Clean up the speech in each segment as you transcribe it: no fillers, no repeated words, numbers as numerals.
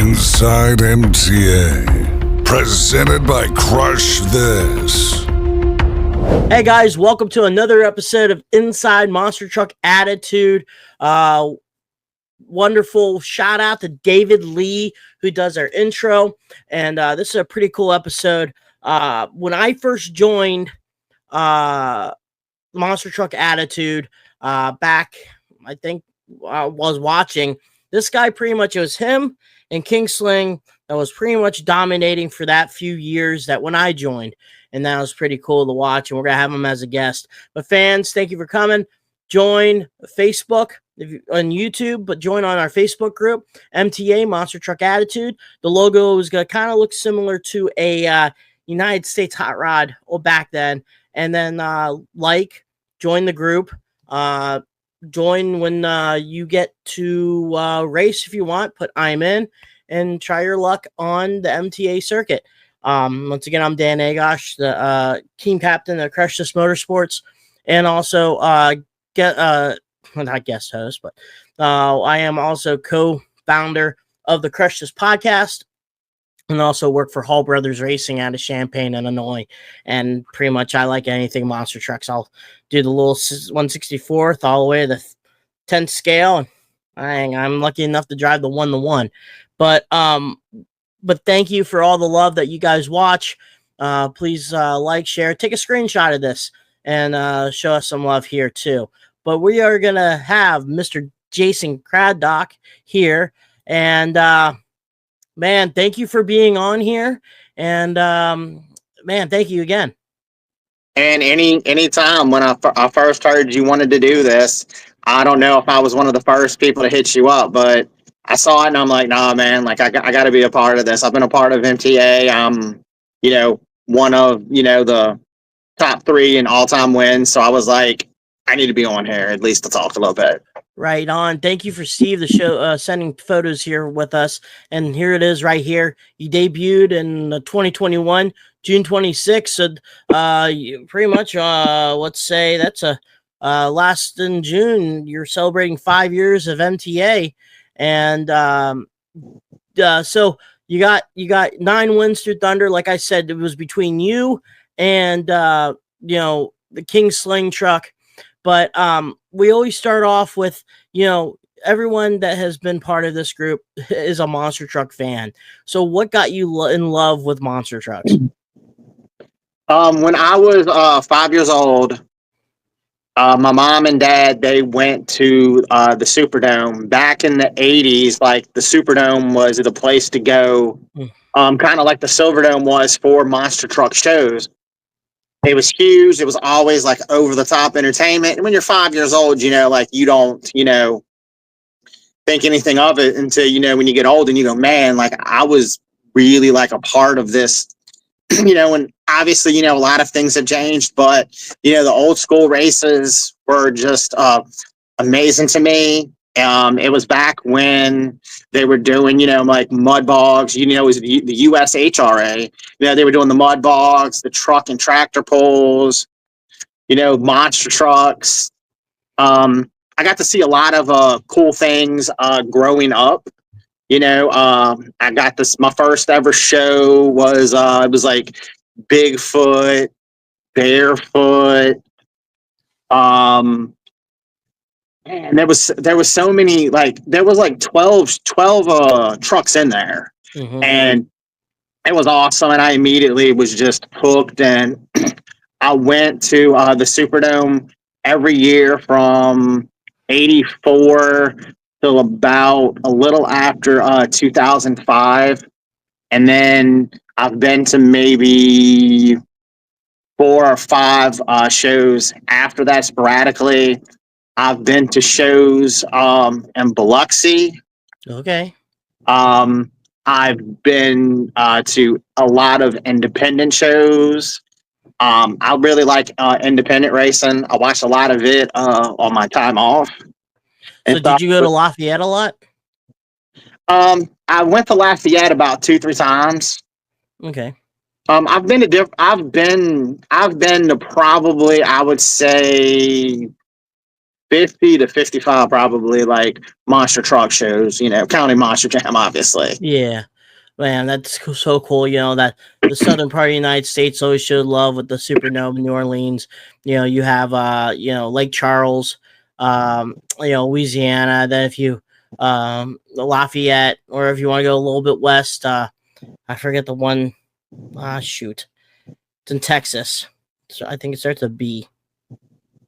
Inside MTA, presented by Crush This. Hey guys, welcome to another episode of Inside Monster Truck Attitude. Wonderful shout out to David Lee, who does our intro. And this is a pretty cool episode. When I first joined Monster Truck Attitude back, I think I was watching, this guy pretty much, it was him and 𝐾𝐿 that was pretty much dominating for that few years that when I joined. And that was pretty cool to watch. And we're going to have him as a guest. But fans, thank you for coming. Join Facebook on YouTube, but join on our Facebook group, MTA, Monster Truck Attitude. The logo is going to kind of look similar to a United States hot rod back then. And then join the group. Join when you get to race if you want. Put I'm in and try your luck on the MTA circuit. Once again, I'm Dan 𝐬𝐫𝐞𝐿, the team captain of Crush This Motorsports, and also not guest host, but I am also co-founder of the Crush This podcast, and also work for Hall Brothers Racing out of Champaign, Illinois. And pretty much I like anything monster trucks. I'll do the little 1/64th all the way to the 10th scale, and I'm lucky enough to drive the 1-to-1. But thank you for all the love that you guys watch. Please like, share, take a screenshot of this, and show us some love here too. But we are going to have Mr. Jason Craddock here. And, man, thank you for being on here. And, man, thank you again. And any time when I first heard you wanted to do this, I don't know if I was one of the first people to hit you up, but I saw it and I'm like, nah, man, like I got to be a part of this. I've been a part of MTA. I'm, one of, the top 3 in all-time wins. So I was like, I need to be on here at least to talk a little bit. Right on. Thank you for Steve, the show, sending photos here with us. And here it is right here. You debuted in 2021, June 26th. So pretty much, let's say that's last in June, you're celebrating 5 years of MTA. And so you got 9 wins through Thunder. Like I said, it was between you and the 𝐾𝐿 truck. But we always start off with, everyone that has been part of this group is a monster truck fan. So what got you in love with monster trucks? When I was 5 years old, my mom and dad, they went to the Superdome back in the 80s. Like the Superdome was the place to go, kind of like the Silverdome was for monster truck shows. It was huge. It was always like over the top entertainment. And when you're 5 years old, like you don't, think anything of it until, when you get old and you go, man, like I was really like a part of this. And obviously, a lot of things have changed, but, the old school races were just amazing to me. It was back when they were doing, like mud bogs, it was the USHRA. They were doing the mud bogs, the truck and tractor pulls, monster trucks. I got to see a lot of cool things growing up. I got my first ever show was, it was like Bigfoot, Barefoot. And there was so many, like, there was like 12 trucks in there. Mm-hmm. And it was awesome. And I immediately was just hooked. And I went to the Superdome every year from 84 till about a little after 2005. And then I've been to maybe 4 or 5 shows after that sporadically. I've been to shows in Biloxi. Okay. I've been to a lot of independent shows. I really like independent racing. I watch a lot of it on my time off. So did you go to Lafayette a lot? I went to Lafayette about 2-3 times. Okay. I've been to probably, I would say, 50 to 55 probably like monster truck shows, counting Monster Jam, obviously. Yeah, man, that's so cool. That the southern part of the United States always showed love with the Supernova, New Orleans. You have Lake Charles, Louisiana. Then if you Lafayette, or if you want to go a little bit west, I forget the one. Shoot, it's in Texas. So I think it starts with B.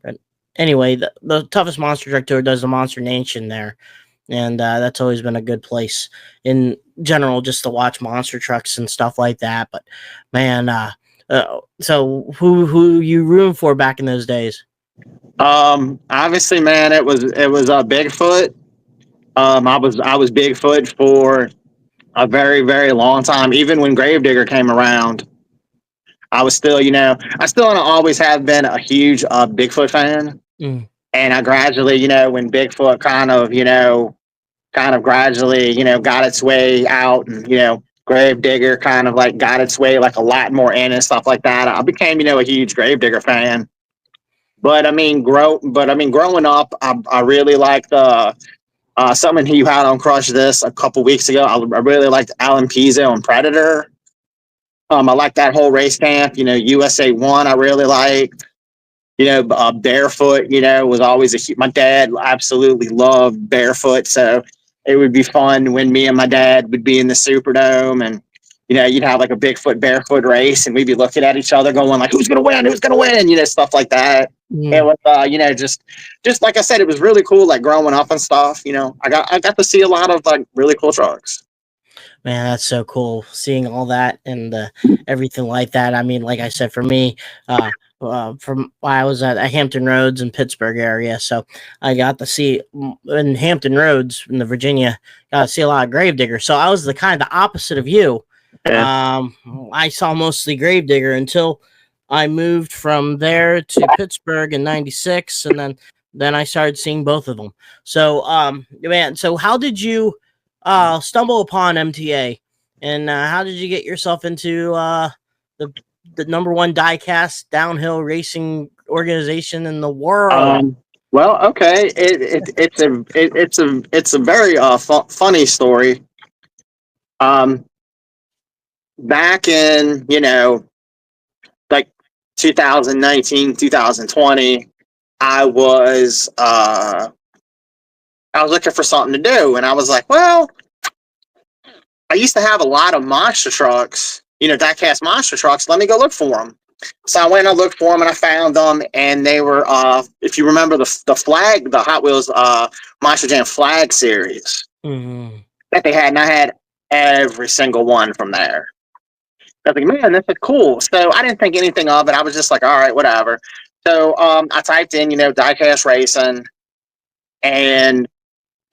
But anyway, the toughest monster truck tour does the Monster Nation there. And that's always been a good place in general, just to watch monster trucks and stuff like that. But man, so who you rooting for back in those days? Obviously, man, it was Bigfoot. I was Bigfoot for a very, very long time. Even when Gravedigger came around, I was still, I still always have been a huge Bigfoot fan. Mm. And I gradually, when Bigfoot kind of gradually, got its way out, and Gravedigger kind of like got its way like a lot more in and stuff like that, I became, a huge Gravedigger fan. But I mean, growing up, I really liked something you had on Crush This a couple weeks ago. I really liked Alan Pizzo and Predator. I like that whole race camp. USA One, I really liked. Barefoot, was always my dad absolutely loved Barefoot. So it would be fun when me and my dad would be in the Superdome, and, you'd have like a Bigfoot Barefoot race, and we'd be looking at each other going like, who's going to win? Who's going to win? Stuff like that. It was, just like I said, it was really cool. Like growing up and stuff, I got to see a lot of like really cool trucks. Man, that's so cool seeing all that and everything like that. I mean, like I said, for me, from I was at Hampton Roads in Pittsburgh area, so I got to see in Hampton Roads in the Virginia, got to see a lot of Gravedigger. So I was the opposite of you. Yeah. I saw mostly Gravedigger until I moved from there to Pittsburgh in '96, and then I started seeing both of them. So, man, so how did you stumble upon MTA, and how did you get yourself into the number one diecast downhill racing organization in the world? Well, okay, it's a very funny story. Back in like 2019, 2020, I was looking for something to do, and I was like, well, I used to have a lot of monster trucks, diecast monster trucks. Let me go look for them. So I went and looked for them, and I found them, and they were, if you remember the flag, the Hot Wheels Monster Jam flag series that they had, and I had every single one from there. I was like, man, this is cool. So I didn't think anything of it. I was just like, all right, whatever. So I typed in, diecast racing, and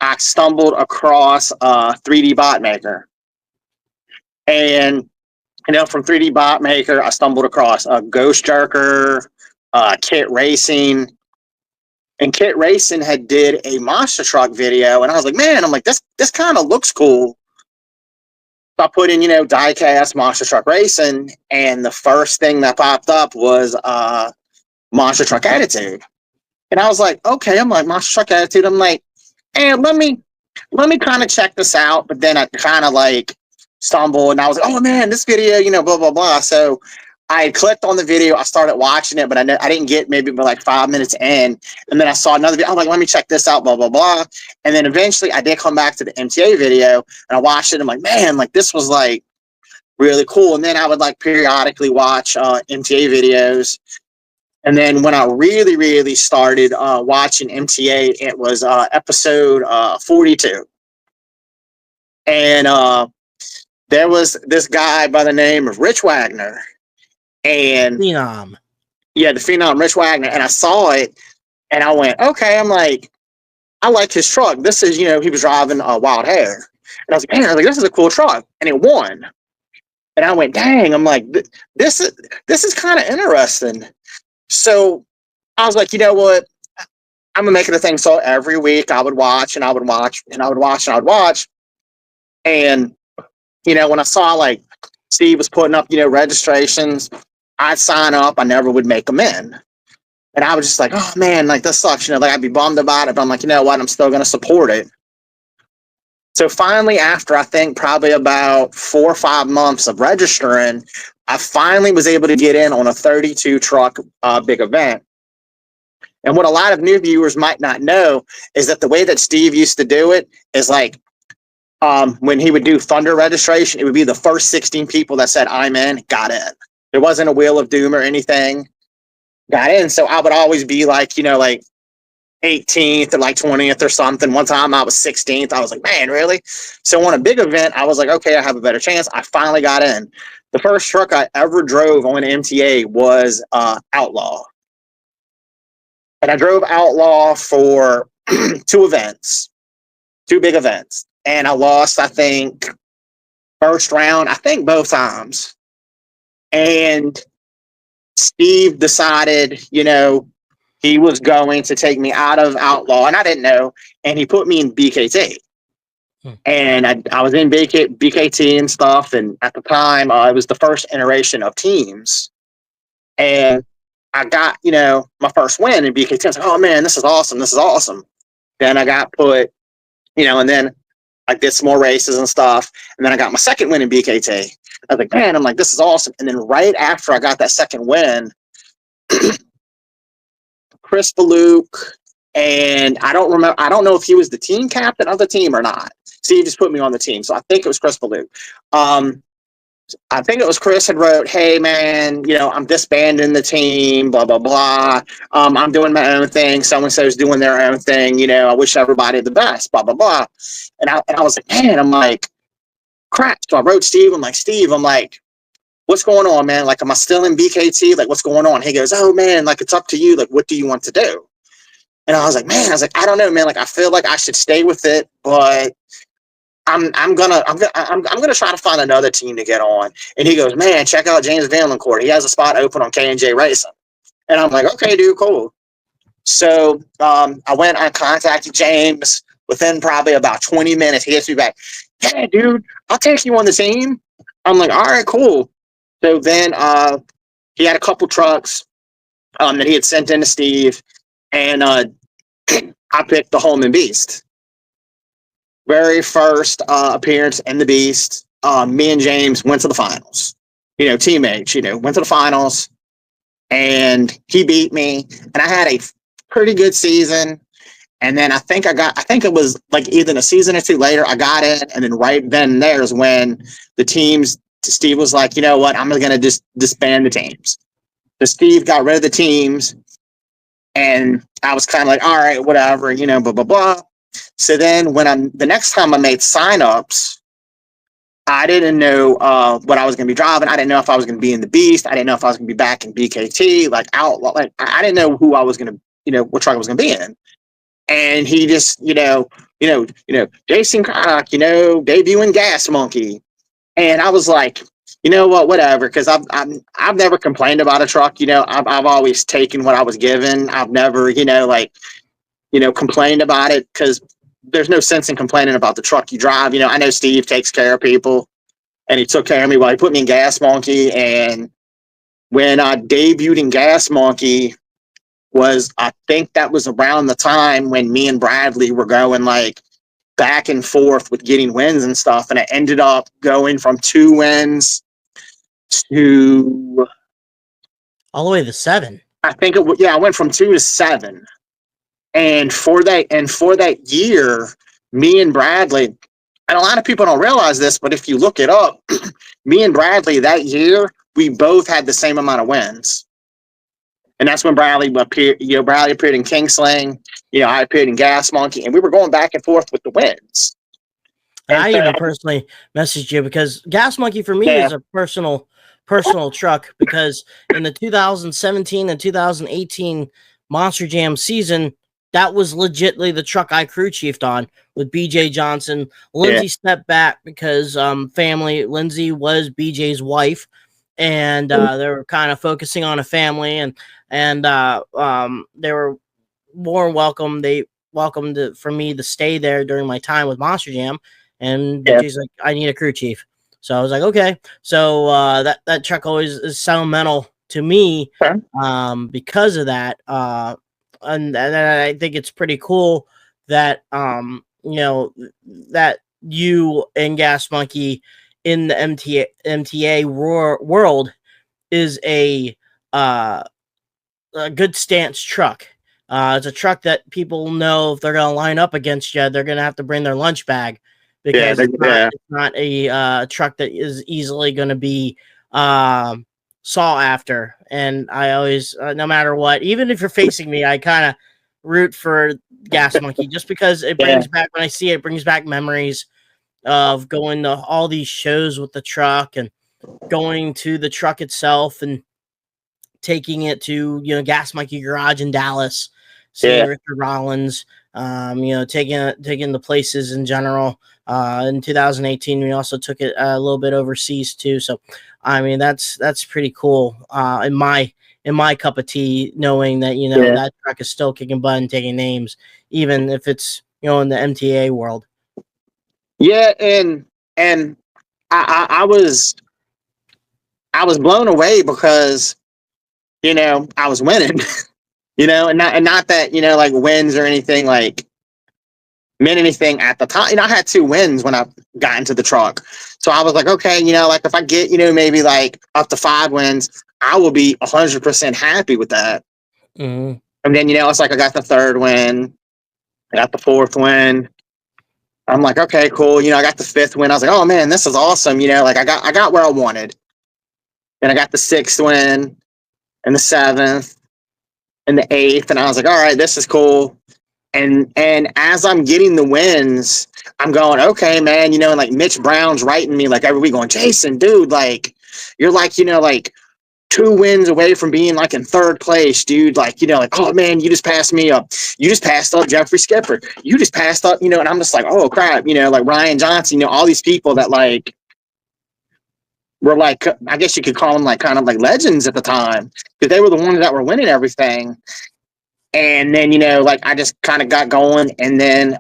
I stumbled across 3D Bot Maker. And, from 3D Bot Maker, I stumbled across Ghost Jerker, Kit Racing. And Kit Racing had did a monster truck video, and I was like, man, I'm like, this kind of looks cool. So I put in, diecast monster truck racing, and the first thing that popped up was monster truck attitude. And I was like, okay, I'm like, monster truck attitude. I'm like, hey, let me kind of check this out. But then I kind of like stumbled, and I was like, oh man, this video, blah, blah, blah. So I had clicked on the video, I started watching it, but I didn't get maybe like 5 minutes in. And then I saw another video. I'm like, let me check this out, blah, blah, blah. And then eventually I did come back to the MTA video, and I watched it. I'm like, man, like this was like really cool. And then I would like periodically watch MTA videos. And then when I really, really started watching MTA, it was episode 42. And there was this guy by the name of Rich Wagner. And Phenom. Yeah, the Phenom Rich Wagner. And I saw it, and I went, okay, I'm like, I like his truck. This is, he was driving a Wild Hair. And I was like, man, this is a cool truck. And it won. And I went, dang, I'm like, this is kind of interesting. So I was like, you know what? I'm gonna make it a thing. So every week I would watch, and I would watch, and I would watch, and I would watch. And when I saw like Steve was putting up, registrations, I'd sign up. I never would make them in. And I was just like, oh man, like this sucks, you know, like I'd be bummed about it, but I'm like, you know what, I'm still going to support it. So finally, after I think probably about 4 or 5 months of registering, I finally was able to get in on a 32 truck big event. And what a lot of new viewers might not know is that the way that Steve used to do it is like, when he would do Thunder registration, it would be the first 16 people that said, I'm in, got in. There wasn't a wheel of doom or anything, got in. So I would always be like, you know, like 18th or like 20th or something. One time I was 16th. I was like, man, really? So on a big event, I was like, okay, I have a better chance. I finally got in. The first truck I ever drove on MTA was Outlaw. And I drove Outlaw for 2 events, 2 big events. And I lost, I think, first round, I think both times. And Steve decided, you know, he was going to take me out of Outlaw, and I didn't know, and he put me in BKT. And I was in BKT and stuff, and at the time, it was the first iteration of teams. And I got, you know, my first win in BKT. I was like, oh man, this is awesome, this is awesome. Then I got put, you know, and then I did some more races and stuff, and then I got my second win in BKT. I was like, man, I'm like, this is awesome. And then right after I got that second win, Chris Faluke, and I don't know if he was the team captain of the team or not. Steve just put me on the team, so I think it was Chris Faluke. I think it was Chris had wrote, hey man, you know, I'm disbanding the team, blah, blah, blah. I'm doing my own thing. So-and-so's doing their own thing. You know, I wish everybody the best, blah, blah, blah. And I was like, man, I'm like, crap. So I wrote Steve. I'm like, Steve, I'm like, what's going on, man? Like, am I still in BKT? Like, what's going on? He goes, oh man, like, it's up to you. Like, what do you want to do? And I was like, man, I don't know, man. Like, I feel like I should stay with it, but I'm gonna try to find another team to get on. And he goes, man, check out James Valencourt. He has a spot open on K&J Racing. And I'm like, okay, dude, cool. So I contacted James. Within probably about 20 minutes, he hits me back. Hey, dude, I'll take you on the team. I'm like, all right, cool. So then he had a couple trucks that he had sent in to Steve, and I picked the Holman Beast. Very first appearance in the Beast, me and James went to the finals. You know, teammates, you know, went to the finals, and he beat me, and I had a pretty good season. And then I think it was like either a season or 2 later, I got in, and then right then and there's when the teams, Steve was like, you know what, I'm going to just disband the teams. So Steve got rid of the teams, and I was kind of like, all right, whatever, you know, blah, blah, blah. So then the next time I made signups, I didn't know what I was going to be driving. I didn't know if I was going to be in the Beast. I didn't know if I was going to be back in BKT, like Outlaw. Like, I didn't know who I was going to, you know, what truck I was going to be in. And he just, Jason Craddock, you know, debuting Gas Monkey. And I was like, you know what, whatever, because I've never complained about a truck. You know, I've always taken what I was given. I've never, complained about it, because there's no sense in complaining about the truck you drive. You know, I know Steve takes care of people, and he took care of me while he put me in Gas Monkey. And when I debuted in Gas Monkey, I think that was around the time when me and Bradley were going like back and forth with getting wins and stuff. And I ended up going from 2 wins to all the way to 7. I think I went from 2 to 7. And for that year, me and Bradley, and a lot of people don't realize this, but if you look it up, me and Bradley that year, we both had the same amount of wins. And that's when Bradley appeared. You know, Bradley appeared in King Sling. You know, I appeared in Gas Monkey, and we were going back and forth with the wins. And I even personally messaged you, because Gas Monkey for me is a personal truck, because in the 2017 and 2018 Monster Jam season, that was legitimately the truck I crew chiefed on with BJ Johnson. Lindsay stepped back because family. Lindsay was BJ's wife, and they were kind of focusing on a family, and they were more welcome. They welcomed for me to stay there during my time with Monster Jam, and BJ's like, I need a crew chief. So I was like, okay. So that truck always is sentimental to me, Okay. because of that. And I think it's pretty cool that that you and Gas Monkey in the MTA world is a good stance truck. It's a truck that people know if they're going to line up against you, they're going to have to bring their lunch bag, because it's not a truck that is easily going to be sought after. And I always, no matter what, even if you're facing me, I kind of root for Gas Monkey, just because it brings back, when I see it, it brings back memories of going to all these shows with the truck and going to the truck itself and taking it to, Gas Monkey Garage in Dallas, seeing Richard Rollins, taking the places in general. In 2018, we also took it a little bit overseas too. So, I mean, that's pretty cool. In my cup of tea, knowing that that truck is still kicking butt and taking names, even if it's in the MTA world. Yeah, and I was blown away because I was winning, and not that like wins or anything like meant anything at the time. I had 2 wins when I got into the truck, so I was like, okay, like if I get maybe like up to 5 wins, I will be 100% happy with that. Mm-hmm. And then it's like I got the 3rd win, I got the 4th win. I'm like, okay, cool. I got the 5th win. I was like, oh man, this is awesome. Like I got where I wanted. And I got the 6th win and the 7th and the 8th. And I was like, all right, this is cool. And as I'm getting the wins, I'm going, okay, man, and like Mitch Brown's writing me like every week going, Jason, dude, like you're like, like 2 wins away from being like in 3rd place, dude. Like, like, oh man, you just passed me up. You just passed up Jeffrey Skipper. You just passed up, and I'm just like, oh crap, like Ryan Johnson, all these people that like were like, I guess you could call them like kind of like legends at the time, because they were the ones that were winning everything. And then, like I just kind of got going, and then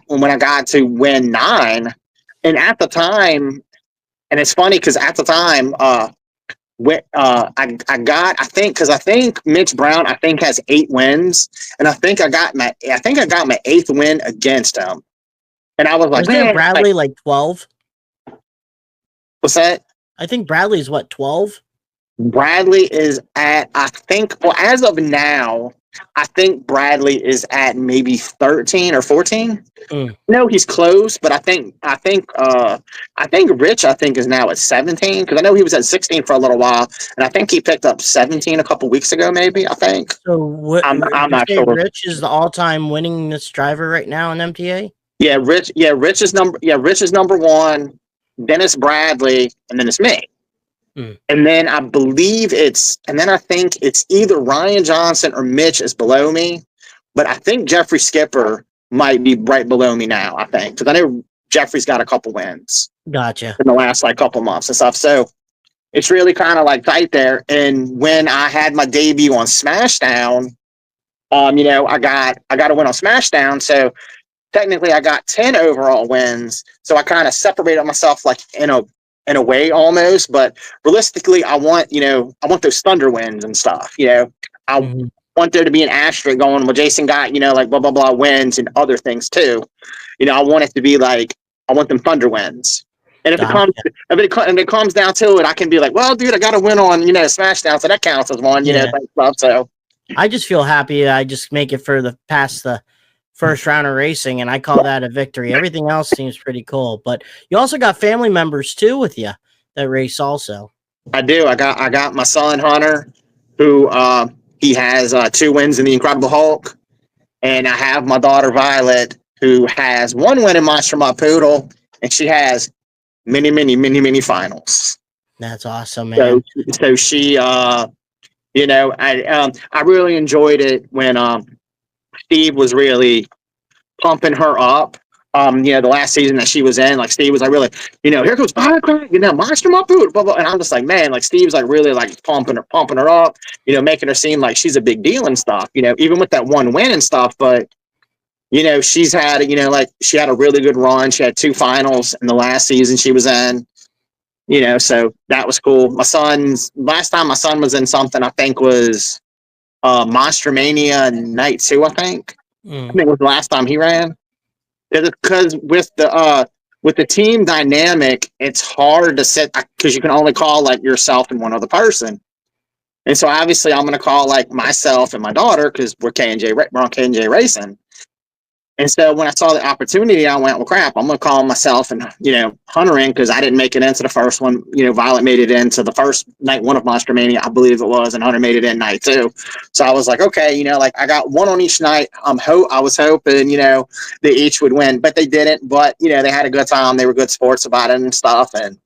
when I got to win 9, and at the time, and it's funny because at the time, I think Mitch Brown has 8 wins, and I think I got my 8th win against him, and I was like, man, Bradley like 12? What's that? I think Bradley's what, 12? Bradley is at, I think, well, as of now, I think Bradley is at maybe 13 or 14. No, he's close, but I think Rich, is now at 17, because I know he was at 16 for a little while, and I think he picked up 17 a couple weeks ago, maybe. I think. So I'm not sure. Rich is the all-time winningest driver right now in MTA. Yeah, Rich is number 1. Then it's Bradley, and then it's me. And then I think it's either Ryan Johnson or Mitch is below me, but I think Jeffrey Skipper might be right below me now, I think, because I know Jeffrey's got a couple wins. Gotcha. In the last like couple months and stuff. So it's really kind of like tight there. And when I had my debut on Smashdown, I got a win on Smashdown. So technically I got 10 overall wins. So I kind of separated myself like in a way almost, but realistically I want those Thunder wins and stuff. I want there to be an asterisk going, well, Jason got, like blah blah blah wins and other things too. I want it to be like, I want them Thunder wins. And if it comes down to it, I can be like, well, dude, I got to win on, Smashdown, so that counts as one, stuff. So I just feel happy I just make it past the first round of racing, and I call that a victory. Everything else seems pretty cool, but you also got family members too with you that race also. I do. I got my son Hunter, who he has 2 wins in the Incredible Hulk, and I have my daughter Violet, who has 1 win in Monster Mutt Poodle, and she has many finals. That's awesome, man. So she, I really enjoyed it when Steve was really pumping her up. The last season that she was in, like Steve was like really, here goes Firecrack, Monster Mutt Poodle, blah blah. And I'm just like, man, like Steve's like really like pumping her up, making her seem like she's a big deal and stuff. Even with that 1 win and stuff, but. She's had, like she had a really good run. She had 2 finals in the last season she was in. You know, so that was cool. Last time my son was in something, I think was Monster Mania Night 2, I think. I think it was the last time he ran. Because with the team dynamic, it's hard to set because you can only call like yourself and one other person. And so obviously I'm going to call like myself and my daughter because we're on 𝐾𝐨 Racing. And so when I saw the opportunity, I went, well, crap, I'm going to call myself and, you know, Hunter in because I didn't make it into the first one. You know, Violet made it into the first night 1 of Monster Mania, I believe it was, and Hunter made it in night 2. So I was like, okay, you know, like I got one on each night. I was hoping, you know, they each would win, but they didn't. But, you know, they had a good time. They were good sports about it and stuff. And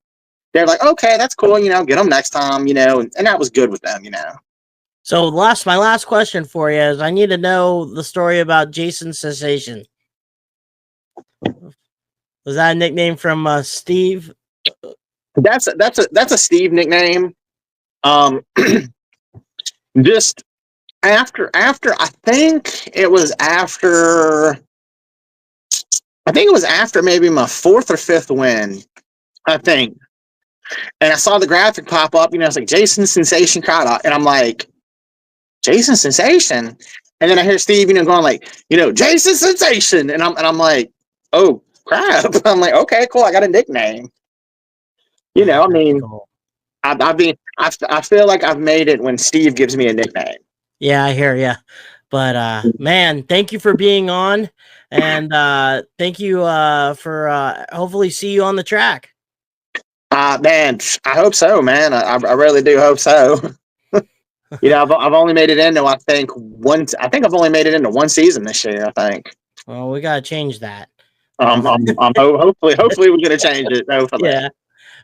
they're like, okay, that's cool. You know, get them next time, you know, and that was good with them, you know. So my last question for you is I need to know the story about Jason Sensation. Was that a nickname from Steve? That's a Steve nickname. Just after I think it was after maybe my 4th or 5th win, I think. And I saw the graphic pop up, you know, it's like Jason Sensation Craddock, and I'm like, Jason Sensation? And then I hear Steve, you know, going like, you know, Jason Sensation, and I'm like, oh crap. I'm like, okay, cool, I got a nickname. You know, I mean, cool. I feel like I've made it when Steve gives me a nickname. Yeah, I hear you. But man, thank you for being on, and thank you for hopefully see you on the track. Man, I hope so, man. I really do hope so. You know, I've only made it into I think I've only made it into 1 season this year, I think. Well, we gotta change that. Hopefully we're gonna change it. Hopefully. Yeah.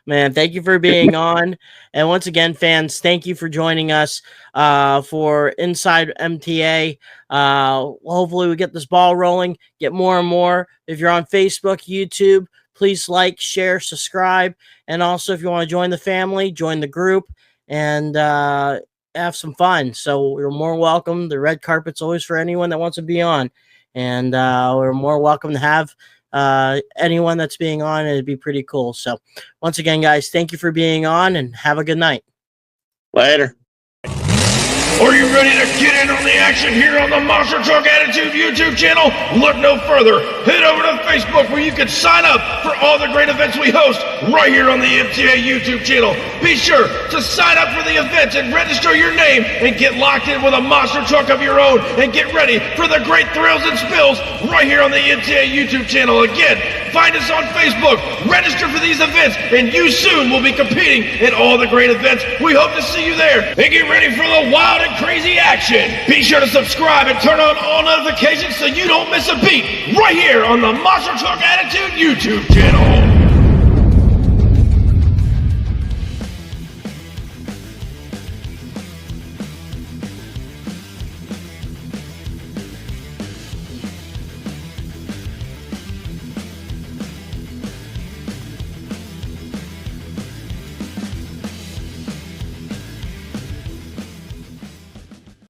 Man, thank you for being on. And once again, fans, thank you for joining us for Inside MTA. Hopefully we get this ball rolling, get more and more. If you're on Facebook, YouTube, please like, share, subscribe. And also, if you want to join the family, join the group, and have some fun. So you're more welcome. The red carpet's always for anyone that wants to be on. And we're more welcome to have anyone that's being on. It'd be pretty cool. So once again, guys, thank you for being on, and have a good night. Later. Are you ready to get in on the action here on the Monster Truck Attitude YouTube channel? Look no further. Head over to Facebook where you can sign up for all the great events we host right here on the MTA YouTube channel. Be sure to sign up for the events and register your name and get locked in with a monster truck of your own and get ready for the great thrills and spills right here on the MTA YouTube channel. Again, find us on Facebook, register for these events, and you soon will be competing in all the great events. We hope to see you there, and get ready for the wild and crazy action. Be sure to subscribe and turn on all notifications so you don't miss a beat right here on the Monster Truck Attitude YouTube channel.